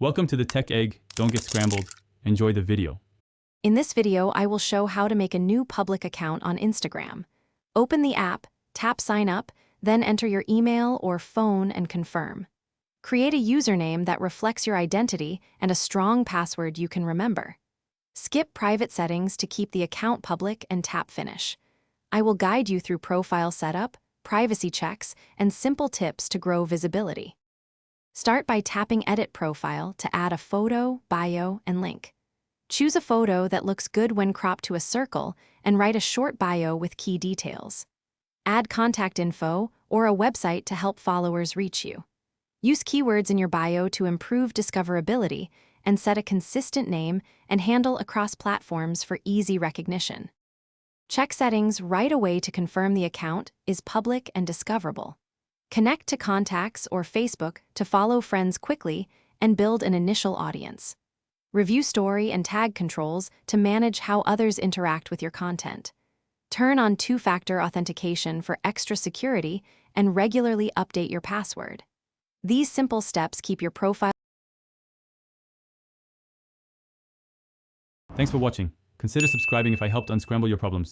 Welcome to the Tech Egg. Don't get scrambled. Enjoy the video. In this video, I will show how to make a new public account on Instagram. Open the app, tap Sign Up, then enter your email or phone and confirm. Create a username that reflects your identity and a strong password you can remember. Skip private settings to keep the account public and tap Finish. I will guide you through profile setup, privacy checks, and simple tips to grow visibility. Start by tapping Edit Profile to add a photo, bio, and link. Choose a photo that looks good when cropped to a circle and write a short bio with key details. Add contact info or a website to help followers reach you. Use keywords in your bio to improve discoverability and set a consistent name and handle across platforms for easy recognition. Check settings right away to confirm the account is public and discoverable. Connect to contacts or Facebook to follow friends quickly and build an initial audience. Review story and tag controls to manage how others interact with your content. Turn on two-factor authentication for extra security and regularly update your password. These simple steps keep your profile. Thanks for watching. Consider subscribing if I helped unscramble your problems.